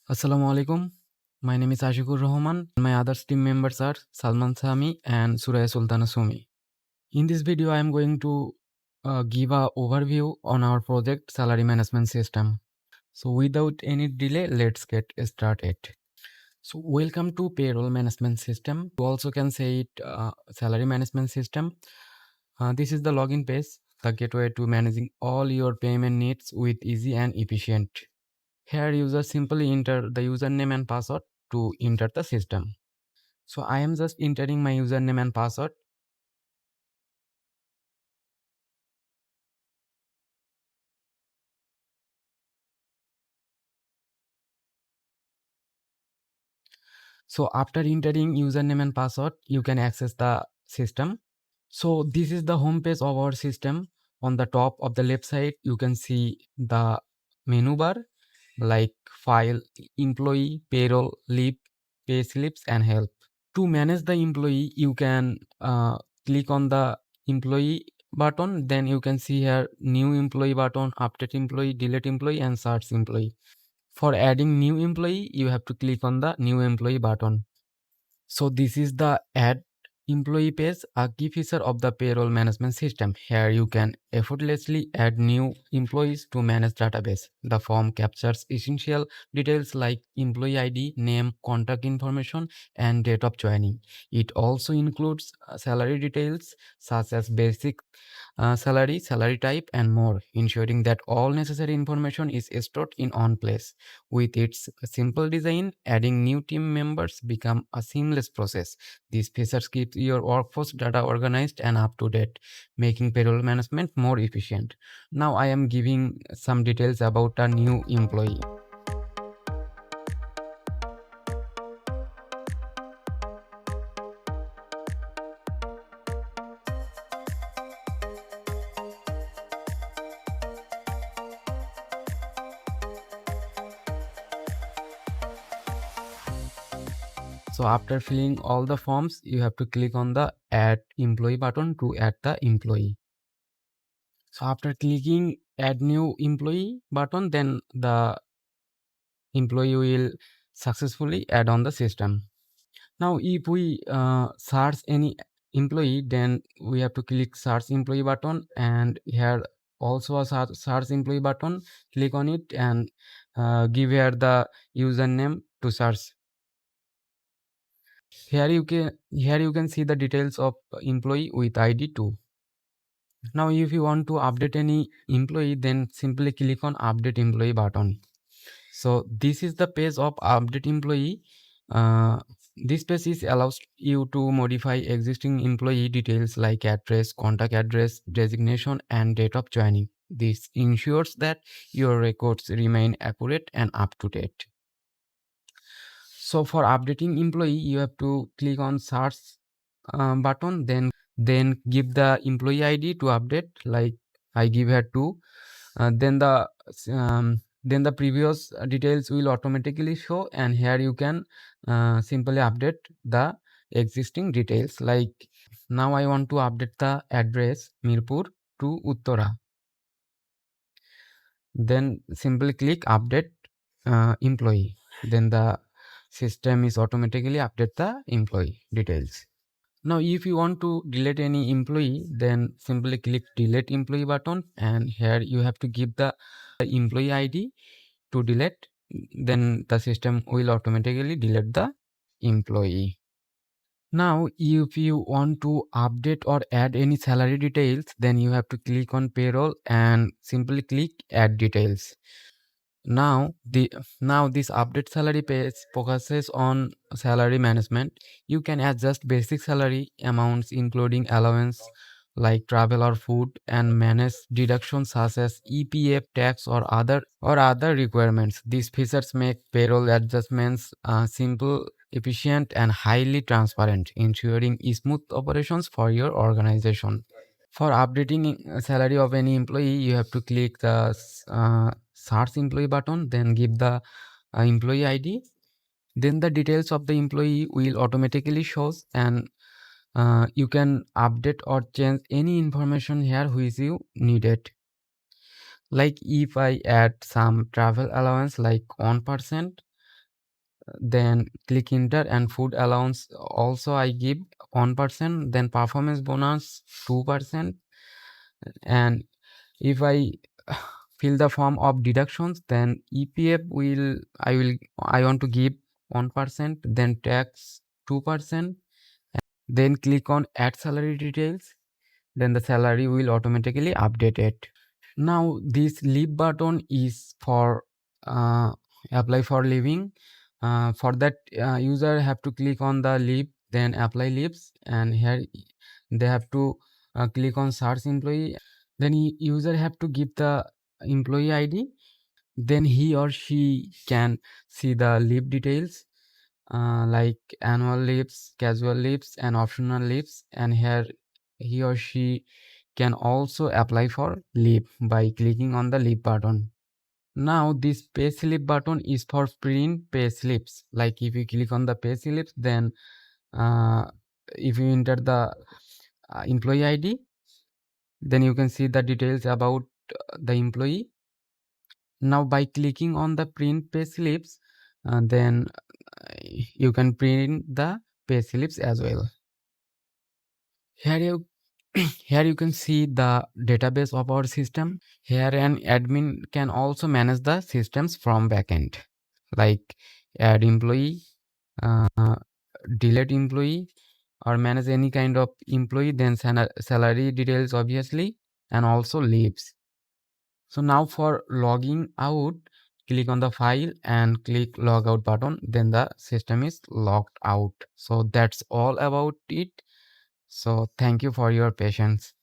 Assalamu alaikum. My name is Ashikur Rahman. My other team members are Salman Sami and Suraya Sultana Sumi. In this video, I am going to give a overview on our project salary management system. So without any delay, let's get started. So welcome to payroll management system. You also can say it salary management system. This is the login page, the gateway to managing all your payment needs with easy and efficient. Here users simply enter the username and password to enter the system. So I am just entering my username and password. So after entering username and password, you can access the system. So this is the home page of our system. On the top of the left side, you can see the menu bar like file, employee, payroll, leave, pay slips and help. To manage the employee, you can click on the employee button. Then you can see here new employee button, update employee, delete employee and search employee. For adding new employee, you have to click on the new employee button. So this is the add employee page, a key feature of the payroll management system. Here you can effortlessly add new employees to manage database. The form captures essential details like employee ID, name, contact information, and date of joining. It also includes salary details such as basic salary, salary type, and more, ensuring that all necessary information is stored in one place. With its simple design, adding new team members become a seamless process. These features keep your workforce data organized and up to date, making payroll management more efficient. Now I am giving some details about a new employee. So after filling all the forms, you have to click on the add employee button to add the employee. So after clicking add new employee button, then the employee will successfully add on the system. Now if we search any employee, then we have to click search employee button, and here also a search employee button. Click on it and give here the username to search. Here you can see the details of employee with ID too. Now if you want to update any employee, then simply click on update employee button. So this is the page of update employee. This page allows you to modify existing employee details like address, contact address, designation, and date of joining. This ensures that your records remain accurate and up to date. So for updating employee, you have to click on search button, then give the employee ID to update. Like I give here 2. Then the previous details will automatically show, and here you can simply update the existing details. Like now I want to update the address Mirpur to Uttara. Then simply click update employee. Then the system is automatically update the employee details. Now if you want to delete any employee, then simply click delete employee button, and here you have to give the employee ID to delete. Then the system will automatically delete the employee. Now if you want to update or add any salary details, then you have to click on payroll and simply click add details. Now this update salary page focuses on salary management. You can adjust basic salary amounts including allowance like travel or food, and manage deductions such as EPF tax or other requirements. These features make payroll adjustments simple, efficient, and highly transparent, ensuring smooth operations for your organization. For updating salary of any employee, you have to click the search employee button, then give the employee ID. Then the details of the employee will automatically shows, and you can update or change any information here which you needed. Like if I add some travel allowance like 1%, then click enter, and food allowance also I give 1%, then performance bonus 2%. And if I fill the form of deductions, then EPF I want to give 1%, then tax 2%, then click on add salary details, then the salary will automatically update it. Now this leave button is for apply for leaving. For that, user have to click on the leave, then apply leaves, and here they have to click on search employee. Then user have to give the employee ID, then he or she can see the leave details, like annual leaves, casual leaves, and optional leaves. And here he or she can also apply for leave by clicking on the leave button. Now this pay slip button is for print pay slips. Like if you click on the pay slips, then uh, if you enter the employee ID, then you can see the details about the employee. Now by clicking on the print pay slips, then you can print the pay slips as well. Here you here you can see the database of our system. Here an admin can also manage the systems from backend, like add employee, uh, delete employee, or manage any kind of employee, then salary details obviously, and also leaves. So now for logging out, click on the file and click logout button, then the system is logged out. So that's all about it. So thank you for your patience.